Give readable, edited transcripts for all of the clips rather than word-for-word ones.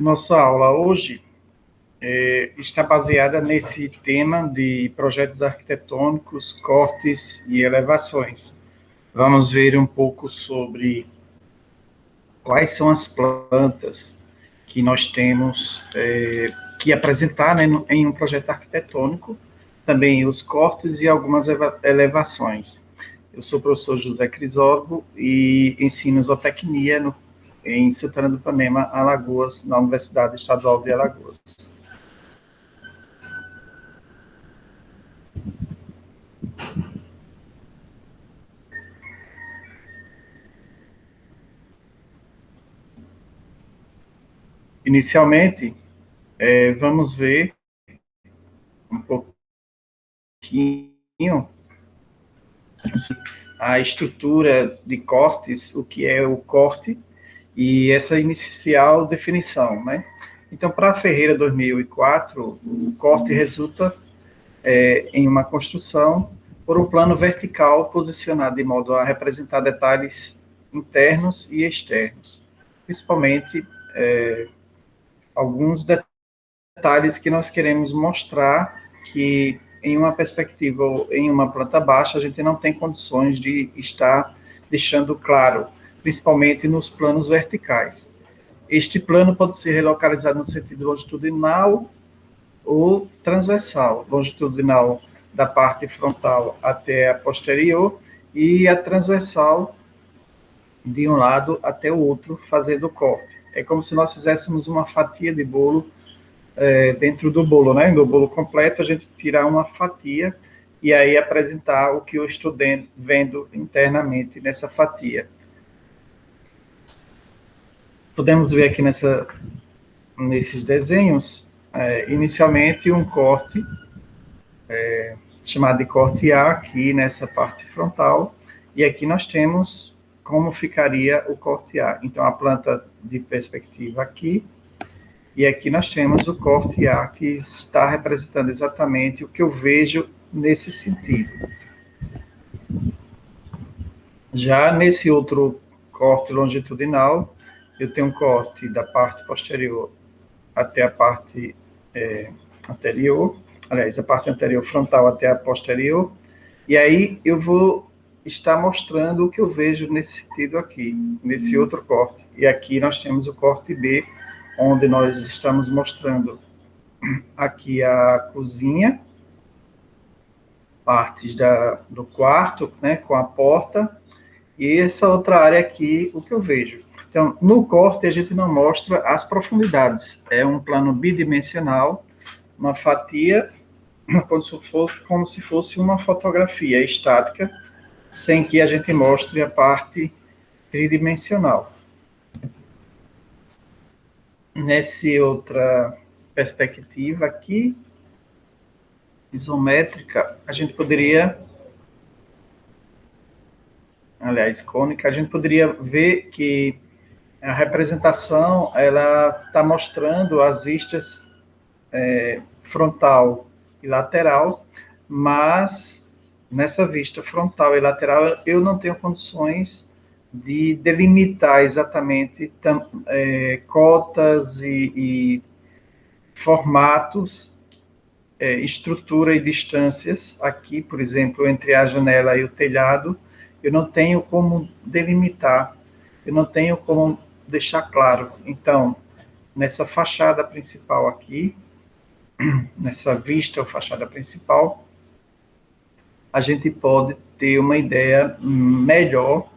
Nossa aula hoje está baseada nesse tema de projetos arquitetônicos, cortes e elevações. Vamos ver um pouco sobre quais são as plantas que nós temos que apresentar, né, em um projeto arquitetônico, também os cortes e algumas elevações. Eu sou o professor José Crisólogo e ensino zootecnia em Santana do Ipanema, Alagoas, na Universidade Estadual de Alagoas. Inicialmente, vamos ver um pouquinho a estrutura de cortes, o que é o corte e essa inicial definição, né? Então, para a Ferreira 2004, o corte resulta em uma construção por um plano vertical posicionado de modo a representar detalhes internos e externos, principalmente alguns detalhes que nós queremos mostrar que em uma perspectiva ou em uma planta baixa a gente não tem condições de estar deixando claro, principalmente nos planos verticais. Este plano pode ser localizado no sentido longitudinal ou transversal, longitudinal da parte frontal até a posterior e a transversal de um lado até o outro, fazendo o corte. É como se nós fizéssemos uma fatia de bolo dentro do bolo, né? No bolo completo, a gente tirar uma fatia e aí apresentar o que eu estou vendo internamente nessa fatia. Podemos ver aqui nesses desenhos, inicialmente um corte, chamado de corte A, aqui nessa parte frontal, e aqui nós temos como ficaria o corte A. Então, a planta de perspectiva aqui, e aqui nós temos o corte A, que está representando exatamente o que eu vejo nesse sentido. Já nesse outro corte longitudinal, eu tenho um corte da parte posterior até a parte anterior, aliás, a parte anterior frontal até a posterior, e aí eu vou estar mostrando o que eu vejo nesse sentido aqui, nesse outro corte. E aqui nós temos o corte B, onde nós estamos mostrando aqui a cozinha, partes do quarto, né, com a porta, e essa outra área aqui, o que eu vejo. Então, no corte, a gente não mostra as profundidades. É um plano bidimensional, uma fatia, como se fosse uma fotografia estática, sem que a gente mostre a parte tridimensional. Nessa outra perspectiva aqui, isométrica, a gente poderia, aliás, cônica, a gente poderia ver que a representação, ela está mostrando as vistas frontal e lateral, mas nessa vista frontal e lateral eu não tenho condições de delimitar exatamente cotas e formatos, estrutura e distâncias. Aqui, por exemplo, entre a janela e o telhado, eu não tenho como delimitar, eu não tenho como deixar claro. Então, nessa fachada principal aqui, nessa vista ou fachada principal, a gente pode ter uma ideia melhor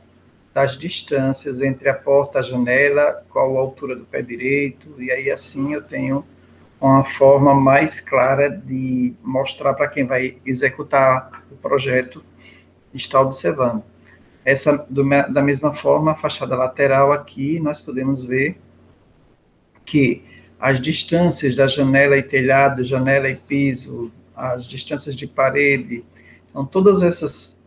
das distâncias entre a porta e a janela, qual a altura do pé direito, e aí assim eu tenho uma forma mais clara de mostrar para quem vai executar o projeto, está observando. Da mesma forma, a fachada lateral aqui, nós podemos ver que as distâncias da janela e telhado, janela e piso, as distâncias de parede, então todas essas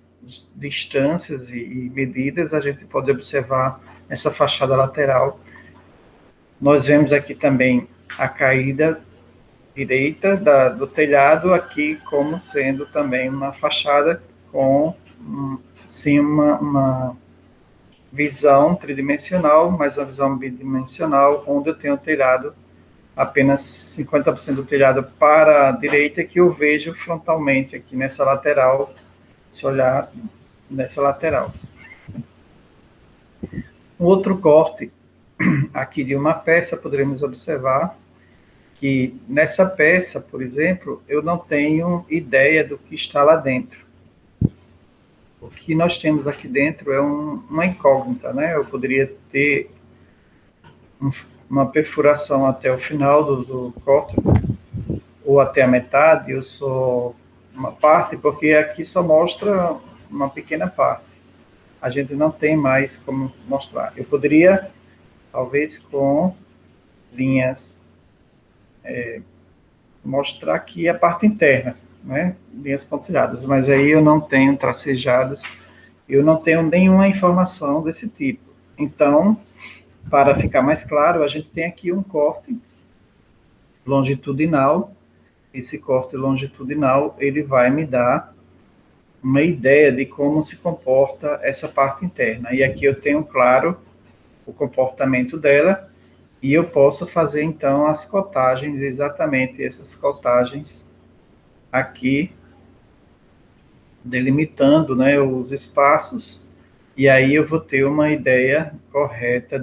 distâncias e medidas a gente pode observar nessa fachada lateral. Nós vemos aqui também a caída direita do telhado, aqui como sendo também uma fachada com sim uma visão tridimensional, mas uma visão bidimensional, onde eu tenho o telhado apenas 50% do telhado para a direita, que eu vejo frontalmente aqui nessa lateral, se olhar nessa lateral. Um outro corte aqui de uma peça, poderemos observar que nessa peça, por exemplo, eu não tenho ideia do que está lá dentro. O que nós temos aqui dentro é uma incógnita, né? Eu poderia ter uma perfuração até o final do corte, ou até a metade, eu sou uma parte, porque aqui só mostra uma pequena parte. A gente não tem mais como mostrar. Eu poderia, talvez com linhas, mostrar aqui a parte interna, né? Linhas pontilhadas, mas aí eu não tenho tracejados, eu não tenho nenhuma informação desse tipo. Então, para ficar mais claro, a gente tem aqui um corte longitudinal. Esse corte longitudinal, ele vai me dar uma ideia de como se comporta essa parte interna. E aqui eu tenho, claro, o comportamento dela, e eu posso fazer, então, as cotagens, exatamente essas cotagens aqui, delimitando, né, os espaços, e aí eu vou ter uma ideia correta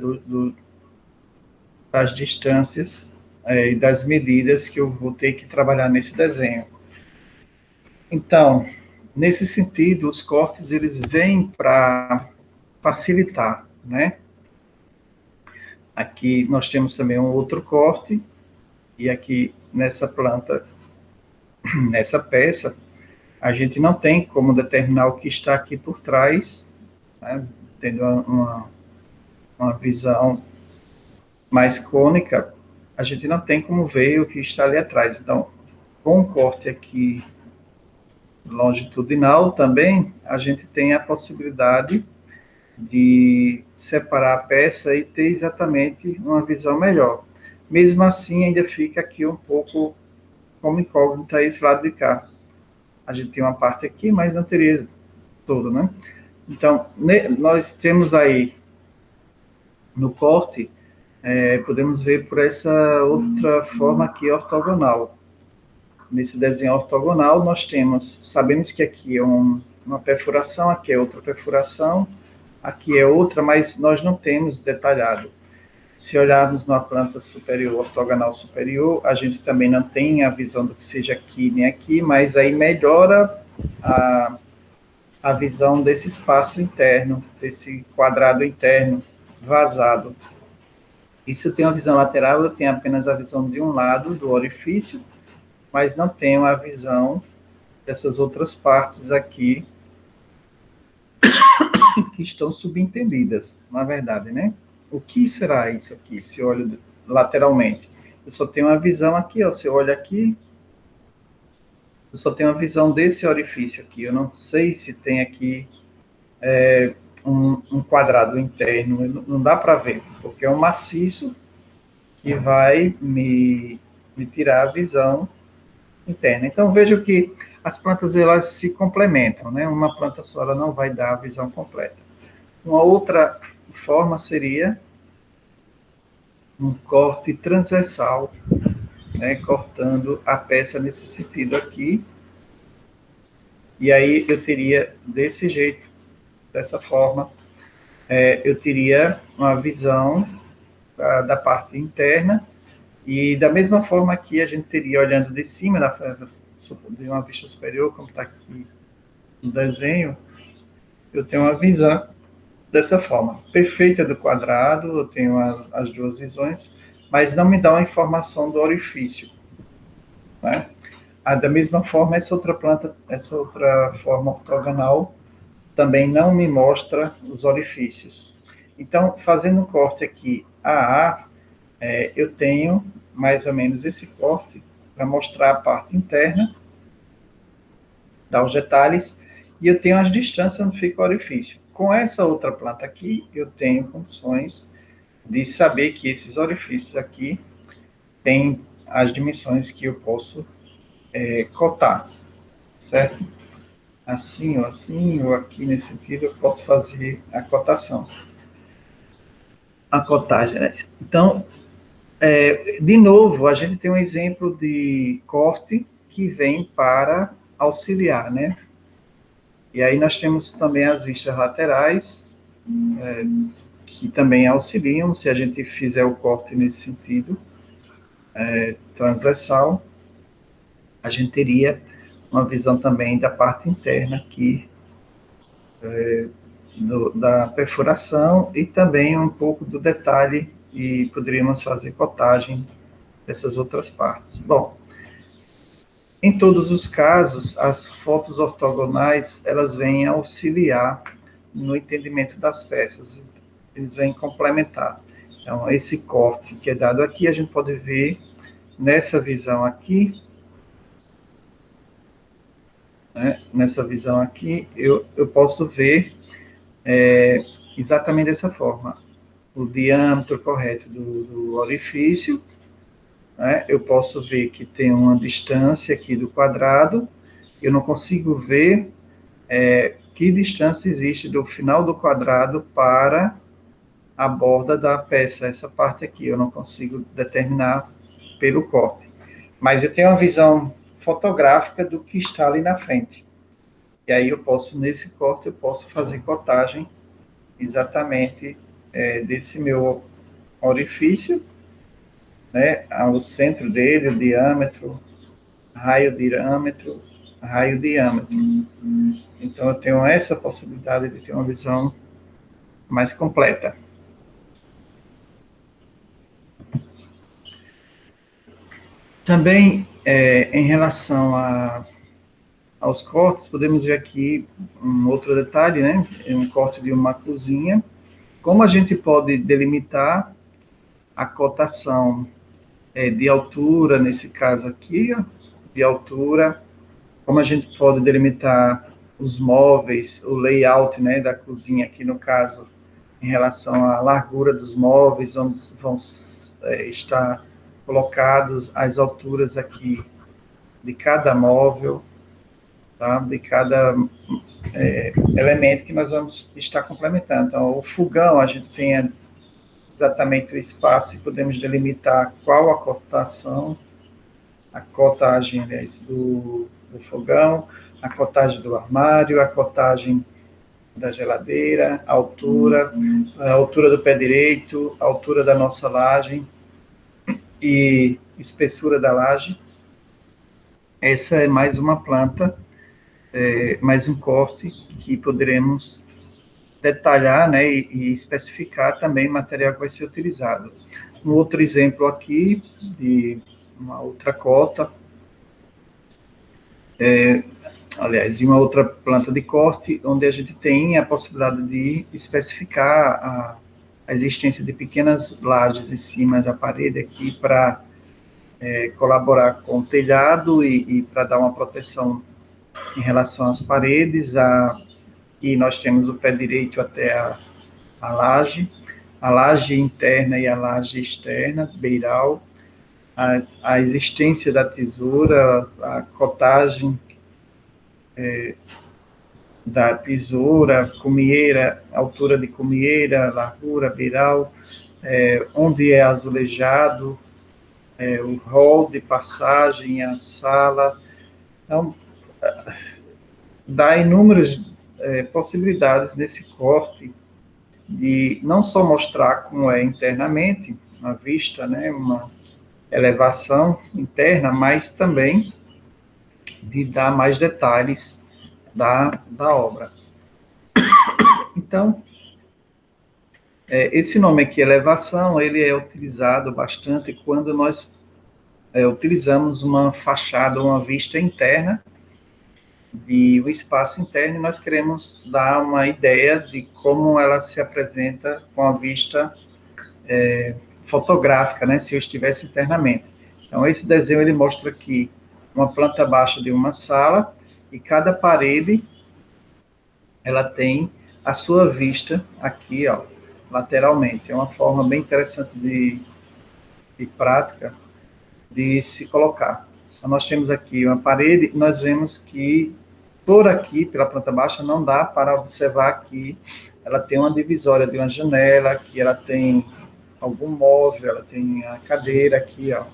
das distâncias e das medidas que eu vou ter que trabalhar nesse desenho. Então, nesse sentido, os cortes, eles vêm para facilitar, né? Aqui nós temos também um outro corte, e aqui nessa planta, nessa peça, a gente não tem como determinar o que está aqui por trás, né? Tendo uma visão mais cônica, a gente não tem como ver o que está ali atrás. Então, com o corte aqui longitudinal também, a gente tem a possibilidade de separar a peça e ter exatamente uma visão melhor. Mesmo assim, ainda fica aqui um pouco como incógnita esse lado de cá. A gente tem uma parte aqui, mas não teria todo, né? Então, nós temos aí no corte, podemos ver por essa outra forma aqui ortogonal. Nesse desenho ortogonal, nós sabemos que aqui é uma perfuração, aqui é outra perfuração, aqui é outra, mas nós não temos detalhado. Se olharmos na planta superior, ortogonal superior, a gente também não tem a visão do que seja aqui nem aqui, mas aí melhora a visão desse espaço interno, desse quadrado interno vazado. E se eu tenho a visão lateral, eu tenho apenas a visão de um lado do orifício, mas não tenho a visão dessas outras partes aqui que estão subentendidas, na verdade, né? O que será isso aqui, se eu olho lateralmente? Eu só tenho uma visão aqui, ó, se eu olho aqui, eu só tenho uma visão desse orifício aqui, eu não sei se tem aqui um quadrado interno, não dá para ver, porque é um maciço que vai me tirar a visão interna. Então, vejo que as plantas, elas se complementam, né? Uma planta só, ela não vai dar a visão completa. Uma outra forma seria um corte transversal, né? Cortando a peça nesse sentido aqui. E aí eu teria desse jeito, dessa forma, eu teria uma visão da parte interna, e da mesma forma que a gente teria olhando de cima, de uma vista superior, como está aqui no desenho, eu tenho uma visão dessa forma, perfeita do quadrado, eu tenho as duas visões, mas não me dá uma informação do orifício, né? Da mesma forma, essa outra forma ortogonal também não me mostra os orifícios. Então, fazendo um corte aqui AA, eu tenho mais ou menos esse corte para mostrar a parte interna, dar os detalhes, e eu tenho as distâncias onde fica o orifício. Com essa outra planta aqui, eu tenho condições de saber que esses orifícios aqui têm as dimensões que eu posso cotar, certo? Assim ou aqui nesse sentido, eu posso fazer a cotação. A cotagem, né? Então, De novo, a gente tem um exemplo de corte que vem para auxiliar, né? E aí nós temos também as vistas laterais, que também auxiliam, se a gente fizer o corte nesse sentido, transversal, a gente teria uma visão também da parte interna aqui, da perfuração, e também um pouco do detalhe, e poderíamos fazer cotagem dessas outras partes. Bom, em todos os casos, as fotos ortogonais, elas vêm auxiliar no entendimento das peças, eles vêm complementar. Então, esse corte que é dado aqui, a gente pode ver nessa visão aqui, né? Nessa visão aqui, eu posso ver exatamente dessa forma, o diâmetro correto do orifício, né? Eu posso ver que tem uma distância aqui do quadrado, eu não consigo ver que distância existe do final do quadrado para a borda da peça, essa parte aqui, eu não consigo determinar pelo corte. Mas eu tenho uma visão fotográfica do que está ali na frente. E aí eu posso, nesse corte, eu posso fazer cotagem exatamente desse meu orifício, né, ao centro dele, o diâmetro, raio diâmetro. Então eu tenho essa possibilidade de ter uma visão mais completa. Também, em relação aos cortes, podemos ver aqui um outro detalhe, né? É um corte de uma cozinha. Como a gente pode delimitar a cotação de altura, nesse caso aqui, ó, de altura, como a gente pode delimitar os móveis, o layout, né, da cozinha aqui no caso, em relação à largura dos móveis, onde vão estar colocados as alturas aqui de cada móvel, tá? De cada elemento que nós vamos estar complementando. Então, o fogão, a gente tem exatamente o espaço e podemos delimitar qual a cotação, a cotagem, aliás, do fogão, a cotagem do armário, a cotagem da geladeira, a altura do pé direito, a altura da nossa laje e espessura da laje. Essa é mais uma planta, mais um corte que poderemos detalhar, né, e especificar também o material que vai ser utilizado. Um outro exemplo aqui, de uma outra cota, aliás, de uma outra planta de corte, onde a gente tem a possibilidade de especificar a existência de pequenas lajes em cima da parede aqui para colaborar com o telhado e para dar uma proteção em relação às paredes, e nós temos o pé direito até a laje interna e a laje externa, beiral, a existência da tesoura, a cotagem da tesoura, cumieira, altura de cumieira, largura, beiral, onde é azulejado, o hall de passagem, a sala. Então, dá inúmeras possibilidades nesse corte de não só mostrar como é internamente, uma vista, né, uma elevação interna, mas também de dar mais detalhes da obra. Então, esse nome aqui, elevação, ele é utilizado bastante quando nós utilizamos uma fachada, uma vista interna de um espaço interno, e nós queremos dar uma ideia de como ela se apresenta com a vista fotográfica, né, se eu estivesse internamente. Então, esse desenho ele mostra aqui uma planta baixa de uma sala, e cada parede ela tem a sua vista aqui, ó, lateralmente. É uma forma bem interessante de prática de se colocar. Então, nós temos aqui uma parede, e nós vemos que por aqui, pela planta baixa, não dá para observar que ela tem uma divisória de uma janela, que ela tem algum móvel, ela tem a cadeira aqui, ó.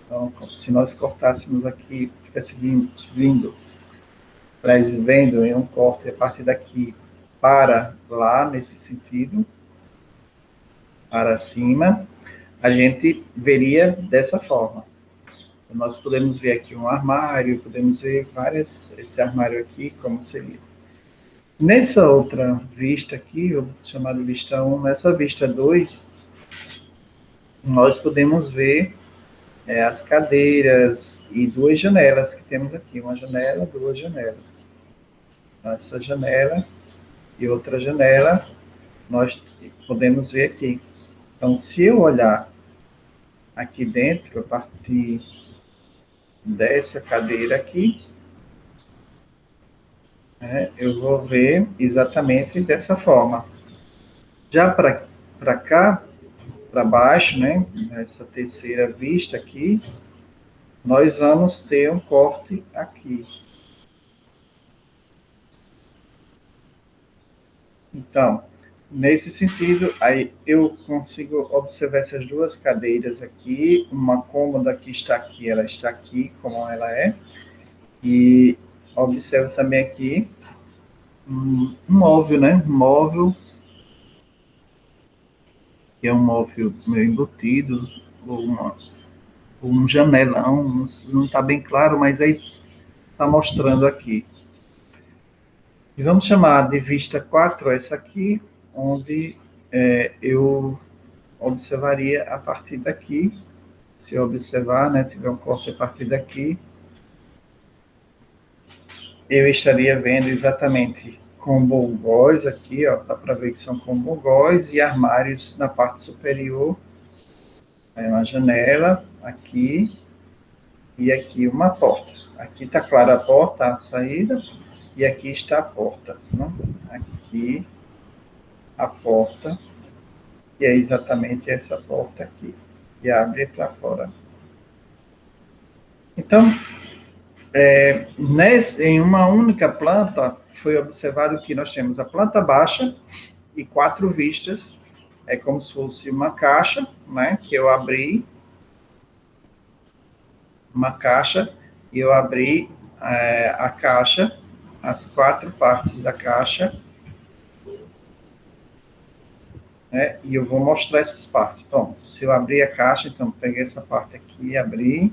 Então, se nós cortássemos aqui, tivesse vindo, vendo em um corte a partir daqui para lá, nesse sentido, para cima, a gente veria dessa forma. Nós podemos ver aqui um armário, podemos ver esse armário aqui, como seria. Nessa outra vista aqui, eu vou chamar de vista 1, nessa vista 2, nós podemos ver as cadeiras e duas janelas que temos aqui. Uma janela, duas janelas. Essa janela e outra janela, nós podemos ver aqui. Então, se eu olhar aqui dentro, a partir dessa cadeira aqui, eu vou ver exatamente dessa forma. Já para cá, para baixo, né, essa terceira vista aqui, nós vamos ter um corte aqui. Então, nesse sentido, aí eu consigo observar essas duas cadeiras aqui, uma cômoda que está aqui, ela está aqui, como ela é, e observo também aqui um móvel, né? Um móvel, que é um móvel meio embutido, ou um janelão, não está bem claro, mas aí está mostrando aqui. E vamos chamar de vista 4 essa aqui, onde eu observaria a partir daqui. Se eu observar, né, tiver um corte a partir daqui, eu estaria vendo exatamente combogóis aqui, ó, dá para ver que são combogóis e armários na parte superior. Aí uma janela aqui e aqui uma porta. Aqui está clara a porta, a saída, e aqui está a porta. Né? Aqui a porta, e é exatamente essa porta aqui, que abre para fora. Então, em uma única planta, foi observado que nós temos a planta baixa e 4 vistas, é como se fosse uma caixa, né, que eu abri, uma caixa, e eu abri a caixa, as 4 partes da caixa, né, e eu vou mostrar essas partes. Então, se eu abrir a caixa, então, peguei essa parte aqui, abri,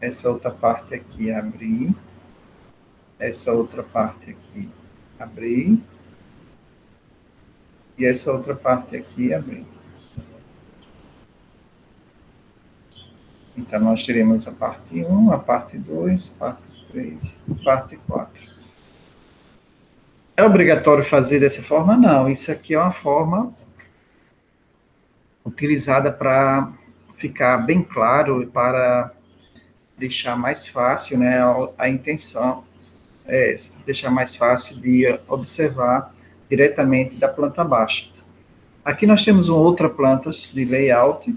essa outra parte aqui, abri, essa outra parte aqui, abri, e essa outra parte aqui, abri. Então, nós teremos a parte 1, a parte 2, parte 3, parte 4. É obrigatório fazer dessa forma? Não, isso aqui é uma forma utilizada para ficar bem claro e para deixar mais fácil, né, a intenção é deixar mais fácil de observar diretamente da planta baixa. Aqui nós temos uma outra planta de layout,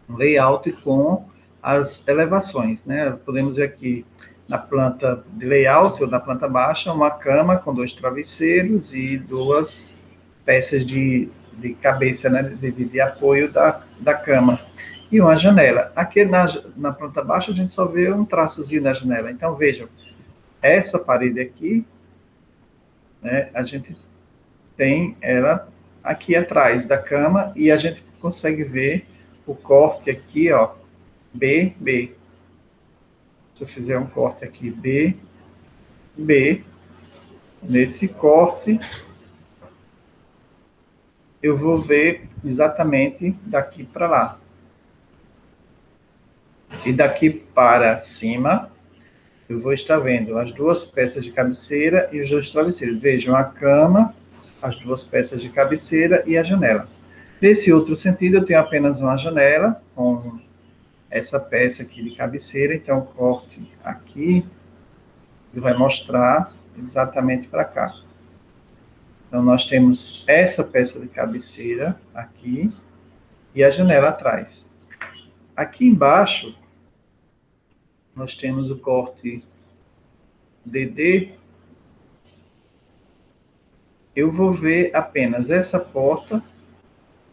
um layout com as elevações, né? Podemos ver aqui na planta de layout ou na planta baixa uma cama com 2 travesseiros e 2 peças de cabeça, né? De apoio da cama. E uma janela. Aqui na planta baixa a gente só vê um traçozinho na janela. Então vejam, essa parede aqui, né? A gente tem ela aqui atrás da cama e a gente consegue ver o corte aqui, ó, B, B. Se eu fizer um corte aqui, B, B, nesse corte, eu vou ver exatamente daqui para lá. E daqui para cima, eu vou estar vendo as 2 peças de cabeceira e os 2 travesseiros. Vejam a cama, as 2 peças de cabeceira e a janela. Nesse outro sentido, eu tenho apenas uma janela com essa peça aqui de cabeceira, então o corte aqui vai mostrar exatamente para cá. Então nós temos essa peça de cabeceira aqui e a janela atrás. Aqui embaixo nós temos o corte DD. Eu vou ver apenas essa porta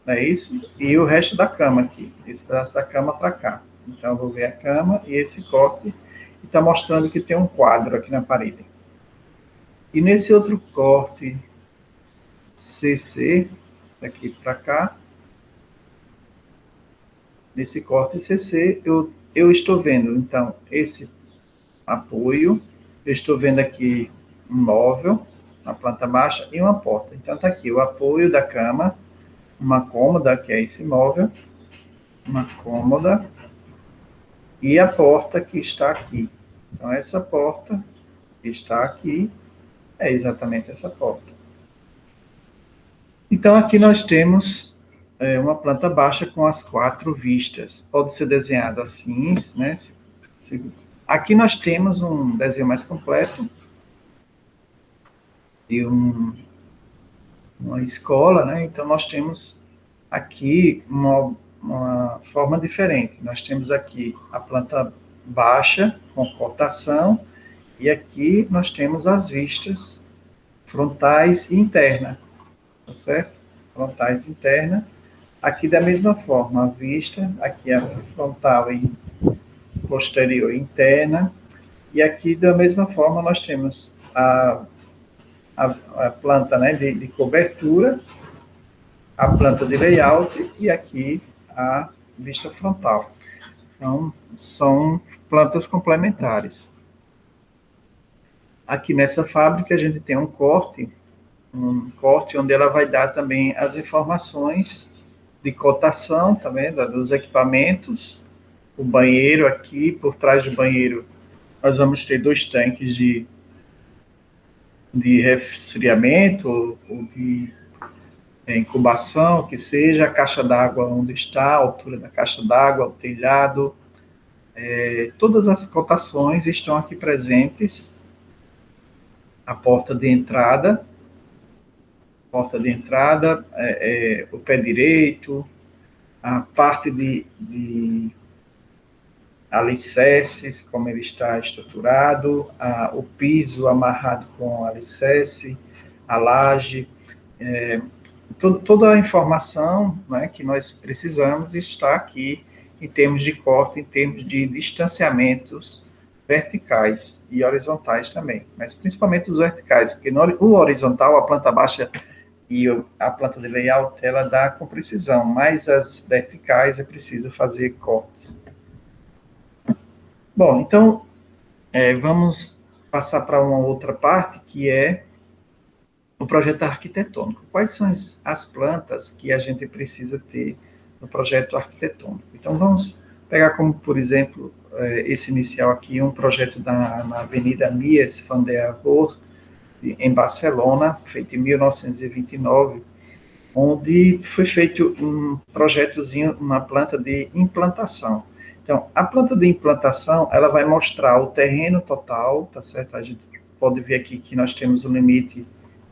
não é isso? E o resto da cama aqui, esse pedaço da cama para cá. Então, eu vou ver a cama e esse corte, e está mostrando que tem um quadro aqui na parede. E nesse outro corte CC, daqui para cá, nesse corte CC, eu estou vendo, então, esse apoio, eu estou vendo aqui um móvel, uma planta baixa e uma porta. Então, está aqui o apoio da cama, uma cômoda, que é esse móvel, uma cômoda, e a porta que está aqui. Então, essa porta que está aqui é exatamente essa porta. Então, aqui nós temos uma planta baixa com as 4 vistas. Pode ser desenhado assim, né? Aqui nós temos um desenho mais completo de uma escola, né? Então, nós temos aqui uma forma diferente. Nós temos aqui a planta baixa com cotação e aqui nós temos as vistas frontais e interna, tá certo? Frontais e interna. Aqui da mesma forma, a vista, aqui a frontal e posterior e interna. E aqui da mesma forma nós temos a planta, né, de cobertura, a planta de layout e aqui a vista frontal. Então, são plantas complementares. Aqui nessa fábrica a gente tem um corte onde ela vai dar também as informações de cotação, tá vendo? Dos equipamentos, o banheiro aqui, por trás do banheiro nós vamos ter 2 tanques de resfriamento ou de incubação, que seja a caixa d'água onde está, a altura da caixa d'água, o telhado, todas as cotações estão aqui presentes, a porta de entrada, o pé direito, a parte de alicerces, como ele está estruturado, o piso amarrado com alicerce, a laje, toda a informação, né, que nós precisamos está aqui em termos de corte, em termos de distanciamentos verticais e horizontais também, mas principalmente os verticais, porque o horizontal, a planta baixa e a planta de layout, ela dá com precisão, mas as verticais é preciso fazer cortes. Bom, então, vamos passar para uma outra parte, que é o projeto arquitetônico. Quais são as plantas que a gente precisa ter no projeto arquitetônico? Então, vamos pegar como, por exemplo, esse inicial aqui, um projeto na Avenida Mies van der Rohe, em Barcelona, feito em 1929, onde foi feito um projetozinho, uma planta de implantação. Então, a planta de implantação, ela vai mostrar o terreno total, tá certo? A gente pode ver aqui que nós temos o limite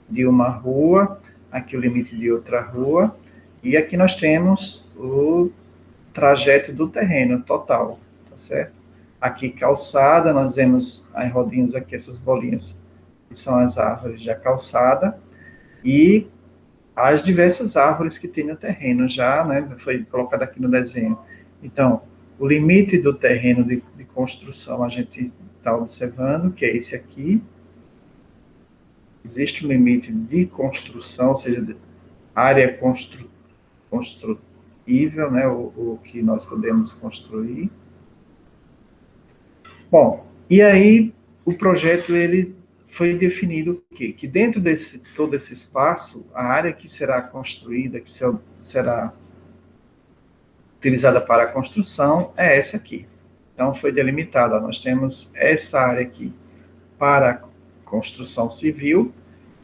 de uma rua, aqui o limite de outra rua, e aqui nós temos o trajeto do terreno total, tá certo? Aqui calçada, nós vemos as rodinhas aqui, essas bolinhas, que são as árvores da calçada, e as diversas árvores que tem no terreno já, né, foi colocado aqui no desenho. Então, o limite do terreno de construção a gente está observando, que é esse aqui. Existe um limite de construção, ou seja, área construível, né, o que nós podemos construir. Bom, e aí o projeto ele foi definido que dentro desse todo esse espaço, a área que será construída, que será utilizada para a construção, é essa aqui. Então, foi delimitada. Nós temos essa área aqui para construção civil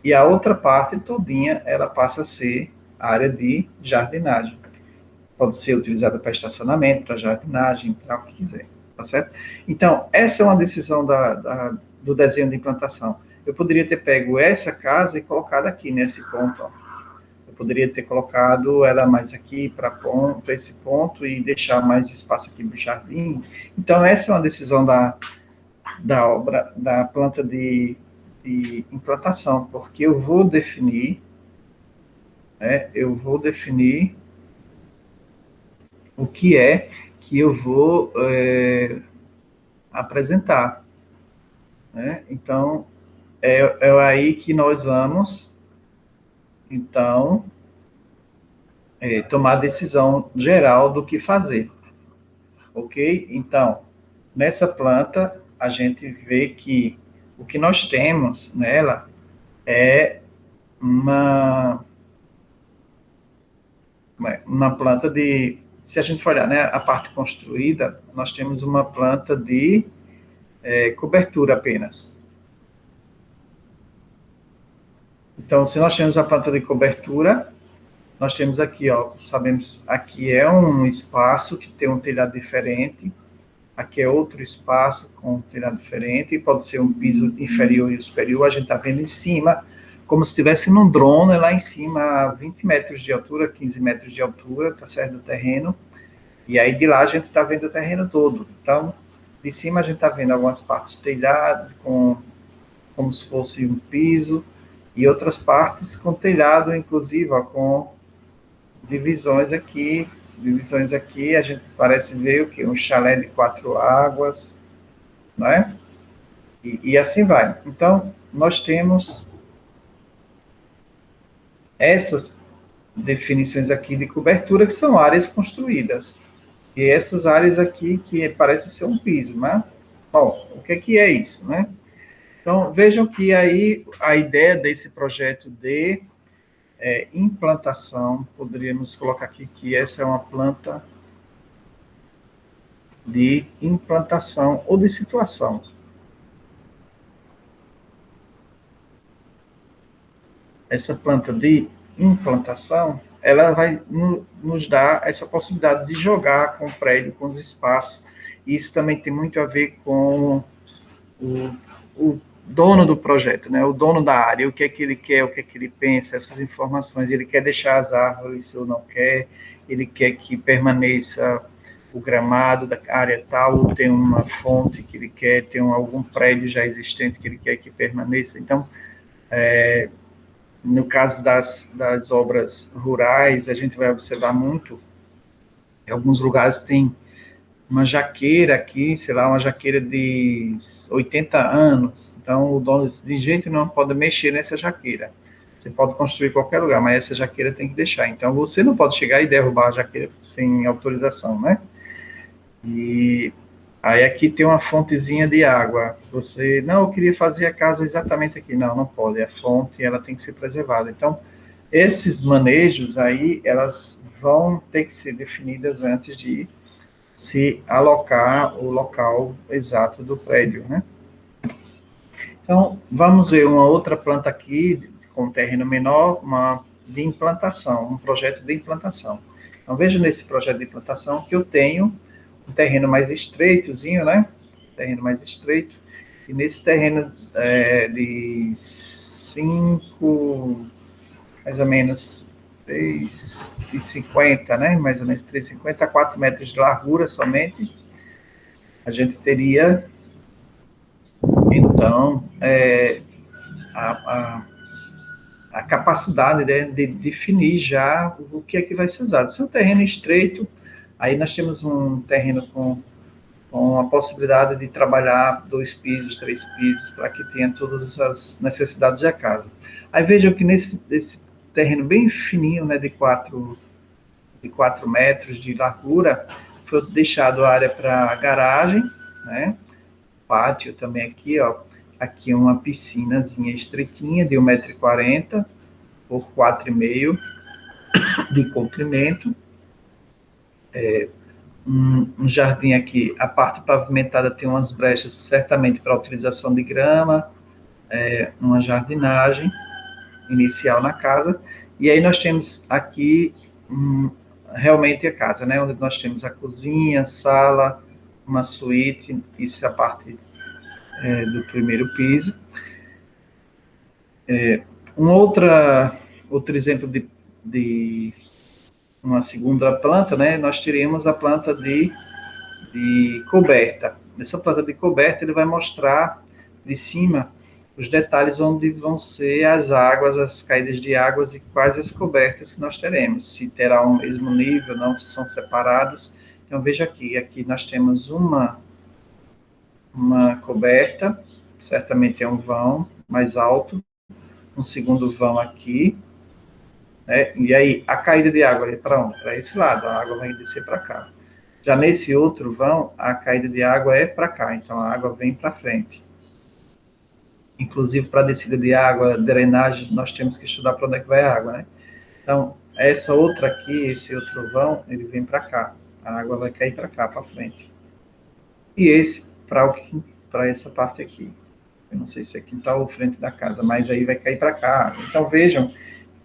e a outra parte todinha, ela passa a ser área de jardinagem. Pode ser utilizada para estacionamento, para jardinagem, para o que quiser. Tá certo? Então, essa é uma decisão do desenho de implantação. Eu poderia ter pego essa casa e colocado aqui nesse ponto. Ó. Eu poderia ter colocado ela mais aqui para esse ponto e deixar mais espaço aqui no jardim. Então, essa é uma decisão da obra, da planta de implantação, porque eu vou definir o que é que eu vou apresentar, né? Então, é aí que nós vamos, então, tomar a decisão geral do que fazer, ok? Então, nessa planta, a gente vê que o que nós temos nela é uma, uma planta de, se a gente for olhar, né, a parte construída, nós temos uma planta de cobertura apenas. Então, se nós temos a planta de cobertura, nós temos aqui, ó, sabemos, aqui é um espaço que tem um telhado diferente, aqui é outro espaço com um telhado diferente, pode ser um piso inferior e superior, a gente está vendo em cima, como se estivesse num drone lá em cima, a 20 metros de altura, 15 metros de altura, tá certo, do terreno, e aí de lá a gente está vendo o terreno todo. Então, de cima a gente está vendo algumas partes telhado, como se fosse um piso, e outras partes com telhado, inclusive, ó, com divisões aqui, a gente parece ver o que? Um chalé de 4 águas, não é? E assim vai. Então, nós temos essas definições aqui de cobertura, que são áreas construídas. E essas áreas aqui, que parece ser um piso, né? Bom, o que é isso, né? Então, vejam que aí a ideia desse projeto de implantação, poderíamos colocar aqui que essa é uma planta de implantação ou de situação. Essa planta de implantação, ela vai nos dar essa possibilidade de jogar com o prédio, com os espaços. E isso também tem muito a ver com o dono do projeto, né? O dono da área, o que é que ele quer, o que é que ele pensa, essas informações. Ele quer deixar as árvores ou não quer, ele quer que permaneça o gramado da área tal, ou tem uma fonte que ele quer, tem algum prédio já existente que ele quer que permaneça. Então, no caso das obras rurais, a gente vai observar muito, em alguns lugares tem uma jaqueira aqui, sei lá, uma jaqueira de 80 anos, então o dono de jeito não pode mexer nessa jaqueira. Você pode construir em qualquer lugar, mas essa jaqueira tem que deixar. Então você não pode chegar e derrubar a jaqueira sem autorização, né? E aí aqui tem uma fontezinha de água. Você, não, eu queria fazer a casa exatamente aqui. Não, não pode. A fonte, ela tem que ser preservada. Então, esses manejos aí, elas vão ter que ser definidas antes de se alocar o local exato do prédio, né? Então, vamos ver uma outra planta aqui, com terreno menor, uma de implantação, um projeto de implantação. Então, veja nesse projeto de implantação que eu tenho um terreno mais estreitozinho, né? Terreno mais estreito. E nesse terreno de 5, mais ou menos 3,50, né? Mais ou menos 3,50 a 4 metros de largura somente, a gente teria, então, a capacidade, né, de definir já o que é que vai ser usado. Se é um terreno estreito, aí nós temos um terreno com a possibilidade de trabalhar 2 pisos, 3 pisos, para que tenha todas as necessidades da casa. Aí vejam que nesse terreno bem fininho, né, de 4 metros de largura, foi deixado a área para garagem, né, pátio também aqui, ó, aqui uma piscinazinha estreitinha de 1,40 m por 4,5 de comprimento, um jardim aqui, a parte pavimentada tem umas brechas, certamente para utilização de grama, uma jardinagem inicial na casa, e aí nós temos aqui realmente a casa, né, onde nós temos a cozinha, sala, uma suíte, isso é a parte do primeiro piso. Outro exemplo de uma segunda planta, né, nós teríamos a planta de coberta. Nessa planta de coberta, ele vai mostrar de cima os detalhes onde vão ser as águas, as caídas de águas e quais as cobertas que nós teremos, se terá o mesmo nível, não, se são separados. Então, veja aqui nós temos uma coberta, certamente é um vão mais alto, um segundo vão aqui, né? E aí, a caída de água é para onde? Para esse lado, a água vai descer para cá. Já nesse outro vão, a caída de água é para cá, então a água vem para frente. Inclusive, para a descida de água, drenagem, nós temos que estudar para onde é que vai a água, né? Então, essa outra aqui, esse outro vão, ele vem para cá. A água vai cair para cá, para frente. E esse para essa parte aqui. Eu não sei se é quintal ou frente da casa, mas aí vai cair para cá. Então, vejam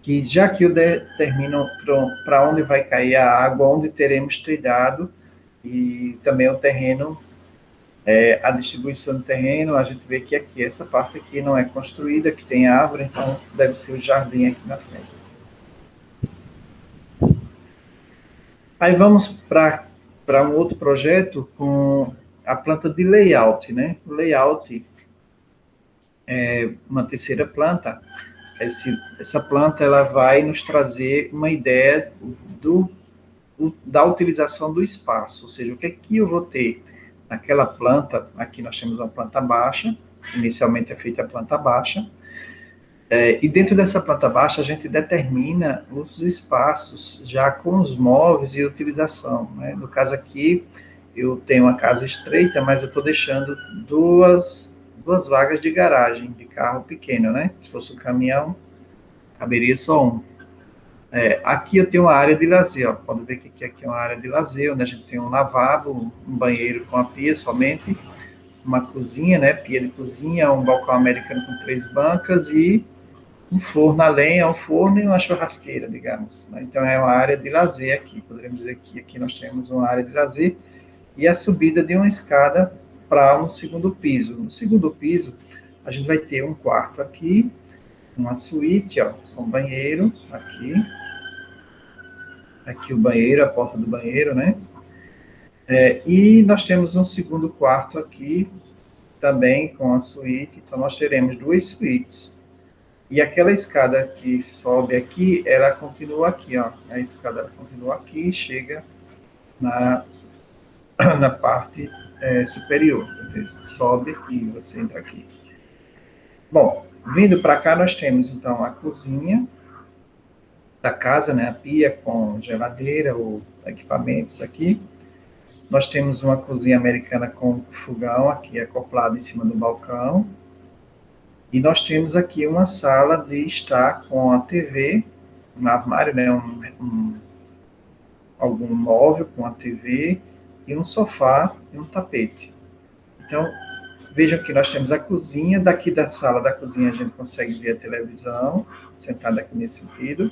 que já que eu determino para onde vai cair a água, onde teremos telhado e também o terreno, a distribuição do terreno, a gente vê que aqui, essa parte aqui não é construída, que tem árvore, então deve ser o jardim aqui na frente. Aí vamos para um outro projeto com a planta de layout, né? O layout é uma terceira planta. Essa planta ela vai nos trazer uma ideia da utilização do espaço, ou seja, o que é que eu vou ter naquela planta. Aqui nós temos uma planta baixa, inicialmente é feita a planta baixa, e dentro dessa planta baixa a gente determina os espaços já com os móveis e utilização, né? No caso aqui, eu tenho uma casa estreita, mas eu estou deixando duas vagas de garagem, de carro pequeno, né? Se fosse um caminhão, caberia só um. Aqui eu tenho uma área de lazer, ó. Pode ver que aqui é uma área de lazer, onde a gente tem um lavabo, um banheiro com a pia somente, uma cozinha, né? Pia de cozinha, um balcão americano com 3 bancas e um forno a lenha, um forno e uma churrasqueira, digamos, né? Então é uma área de lazer aqui, poderíamos dizer que aqui nós temos uma área de lazer e a subida de uma escada para um segundo piso. No segundo piso, a gente vai ter um quarto aqui, uma suíte, ó, com banheiro aqui o banheiro, a porta do banheiro, né? E nós temos um segundo quarto aqui, também com a suíte, então nós teremos 2 suítes. E aquela escada que sobe aqui, ela continua aqui, ó. A escada ela continua aqui e chega na parte superior. Sobe e você entra aqui. Bom, vindo para cá, nós temos, então, a cozinha da casa, né? A pia com geladeira ou equipamentos aqui. Nós temos uma cozinha americana com fogão aqui acoplado em cima do balcão. E nós temos aqui uma sala de estar com a TV, um armário, né, algum móvel com a TV, e um sofá e um tapete. Então, vejam que nós temos a cozinha, daqui da sala da cozinha a gente consegue ver a televisão, sentada aqui nesse sentido.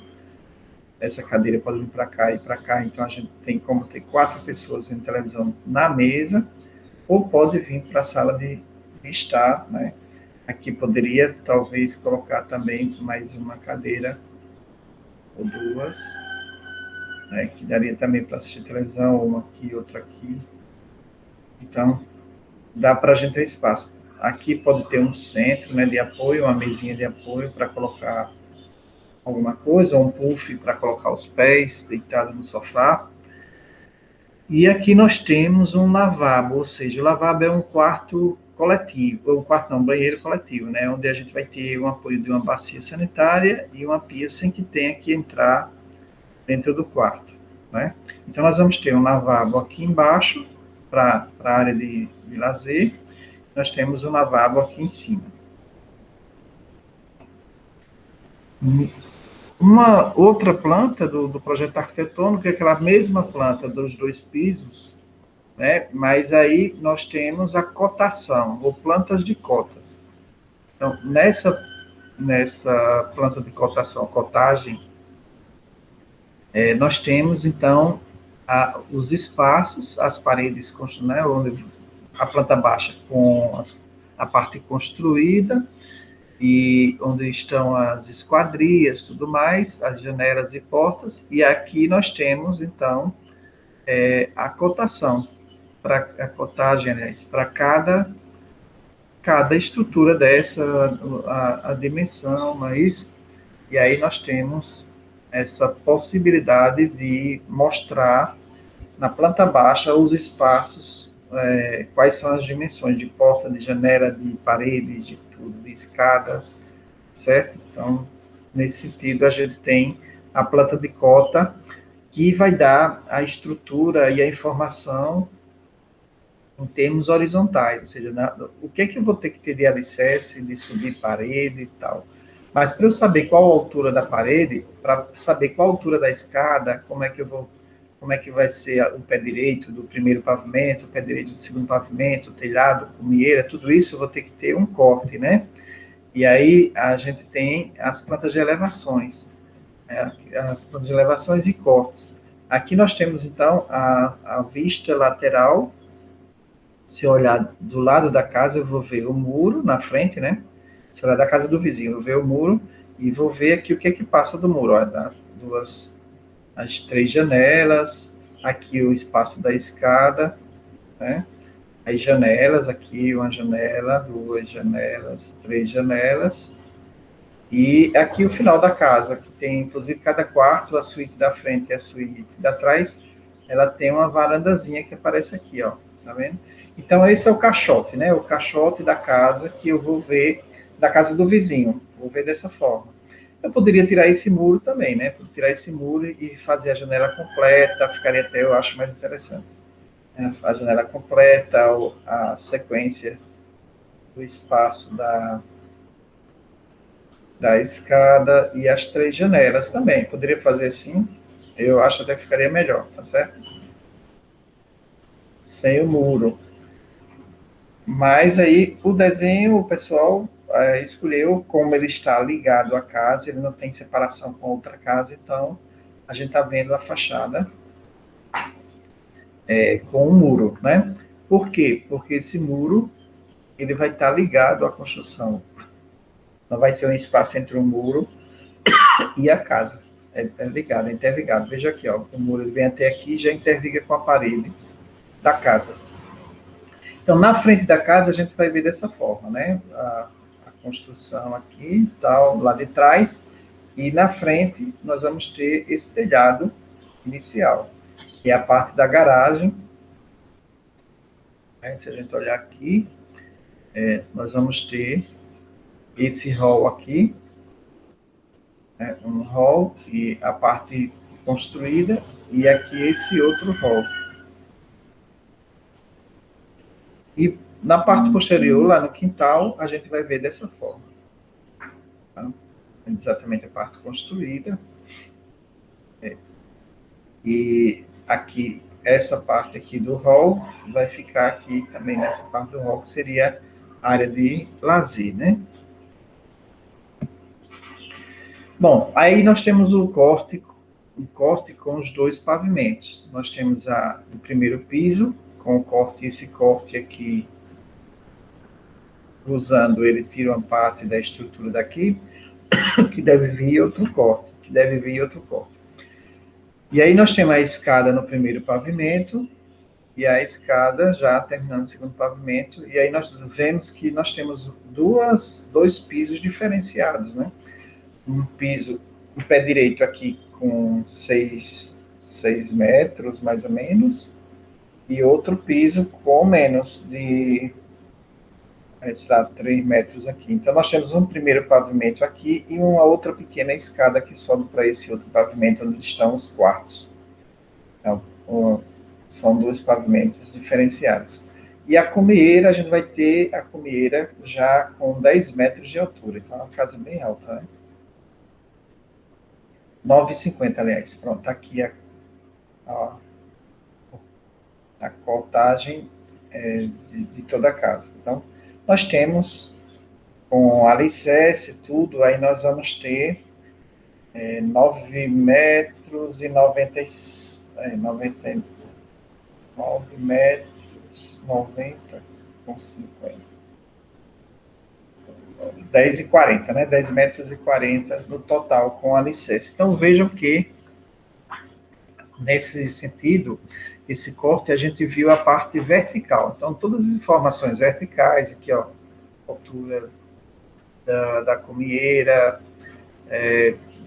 Essa cadeira pode vir para cá e para cá, então a gente tem como ter 4 pessoas vendo televisão na mesa, ou pode vir para a sala de estar, né? Aqui poderia, talvez, colocar também mais uma cadeira ou 2, né, que daria também para assistir televisão, uma aqui, outra aqui. Então, dá para a gente ter espaço. Aqui pode ter um centro, né, de apoio, uma mesinha de apoio para colocar alguma coisa, ou um puff para colocar os pés deitado no sofá. E aqui nós temos um lavabo, ou seja, o lavabo é um quarto coletivo, ou um banheiro coletivo, né, onde a gente vai ter um apoio de uma bacia sanitária e uma pia sem que tenha que entrar dentro do quarto, né. Então, nós vamos ter um lavabo aqui embaixo, para a área de lazer, nós temos um lavabo aqui em cima. Uma outra planta do projeto arquitetônico é aquela mesma planta dos 2 pisos, né? Mas aí nós temos a cotação, ou plantas de cotas. Então, nessa planta de cotação, cotagem, nós temos, então, os espaços, as paredes, né, onde a planta baixa com a parte construída, e onde estão as esquadrias, tudo mais, as janelas e portas, e aqui nós temos, então, a cotação, a cotagem, aliás, para cada cada estrutura dessa, a dimensão, não é isso? E aí nós temos essa possibilidade de mostrar na planta baixa os espaços, quais são as dimensões de porta, de janela, de parede, de tudo, de escada, certo? Então, nesse sentido, a gente tem a planta de cota, que vai dar a estrutura e a informação em termos horizontais, ou seja, o que é que eu vou ter que ter de alicerce, de subir parede e tal. Mas para eu saber qual a altura da parede, para saber qual a altura da escada, como é que vai ser o pé direito do primeiro pavimento, o pé direito do segundo pavimento, o telhado, cumieira, tudo isso eu vou ter que ter um corte, né? E aí a gente tem as plantas de elevações, as plantas de elevações e cortes. Aqui nós temos, então, a vista lateral. Se eu olhar do lado da casa, eu vou ver o muro na frente, né? Se eu olhar da casa do vizinho, eu vou ver o muro e vou ver aqui o que é que passa do muro. Ó, as 3 janelas, aqui o espaço da escada, né? As janelas, aqui uma janela, 2 janelas, 3 janelas. E aqui o final da casa, que tem, inclusive, cada quarto, a suíte da frente e a suíte da trás, ela tem uma varandazinha que aparece aqui, ó, tá vendo? Então, esse é o caixote, né? O caixote da casa que eu vou ver, da casa do vizinho, vou ver dessa forma. Eu poderia tirar esse muro também, né? Tirar esse muro e fazer a janela completa, ficaria até, eu acho, mais interessante. A janela completa, a sequência do espaço da escada e as 3 janelas também. Poderia fazer assim, eu acho até que ficaria melhor, tá certo? Sem o muro. Mas aí o desenho, o pessoal escolheu como ele está ligado à casa, ele não tem separação com outra casa, então a gente está vendo a fachada com um muro, né? Por quê? Porque esse muro ele vai estar ligado à construção. Não vai ter um espaço entre o muro e a casa. É ligado, é interligado. Veja aqui, ó, o muro ele vem até aqui e já interliga com a parede da casa. Então, na frente da casa, a gente vai ver dessa forma, né? A construção aqui, tal, lá de trás, e na frente nós vamos ter esse telhado inicial, que é a parte da garagem. Se a gente olhar aqui, nós vamos ter esse hall aqui, um hall, e a parte construída, e aqui esse outro hall. E na parte posterior, lá no quintal, a gente vai ver dessa forma. Tá? Exatamente a parte construída. E aqui, essa parte aqui do hall, vai ficar aqui também nessa parte do hall, que seria a área de lazer, né? Bom, aí nós temos o corte com os 2 pavimentos. Nós temos o primeiro piso, com o corte, esse corte aqui, usando ele, tira uma parte da estrutura daqui, que deve vir outro corte, E aí nós temos a escada no primeiro pavimento, e a escada já terminando o segundo pavimento, e aí nós vemos que nós temos 2 pisos diferenciados, né? Um piso, o pé direito aqui com 6 metros, mais ou menos, e outro piso com menos de, sei lá, 3 metros aqui. Então, nós temos um primeiro pavimento aqui e uma outra pequena escada que sobe para esse outro pavimento, onde estão os quartos. Então, são 2 pavimentos diferenciados. E a cumieira, a gente vai ter a cumieira já com 10 metros de altura. Então, é uma casa bem alta, né? 9,50, aliás. Pronto, tá aqui a cotagem de toda a casa. Então, nós temos, com alicerce, tudo, aí nós vamos ter 9 metros e 9 metros, 90 com 50. 10,40, né? 10 metros e 40 no total com alicerce. Então, vejam que, nesse sentido, esse corte, a gente viu a parte vertical. Então, todas as informações verticais, aqui, ó, altura da comieira,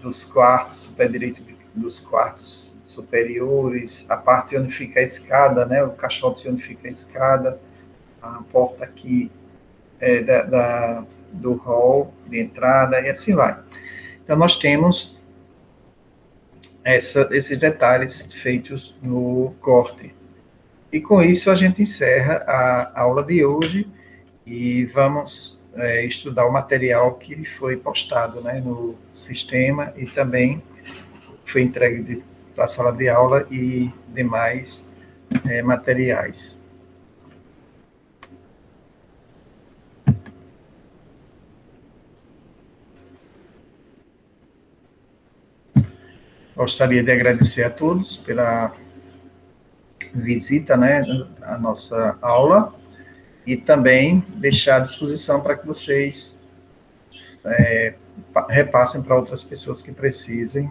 dos quartos, o pé direito dos quartos superiores, a parte onde fica a escada, né, o caixote onde fica a escada, a porta aqui do hall de entrada, e assim vai. Então, nós temos esses detalhes feitos no corte. E com isso a gente encerra a aula de hoje e vamos estudar o material que foi postado, né, no sistema e também foi entregue para a sala de aula e demais materiais. Gostaria de agradecer a todos pela visita, né, à nossa aula e também deixar à disposição para que vocês repassem para outras pessoas que precisem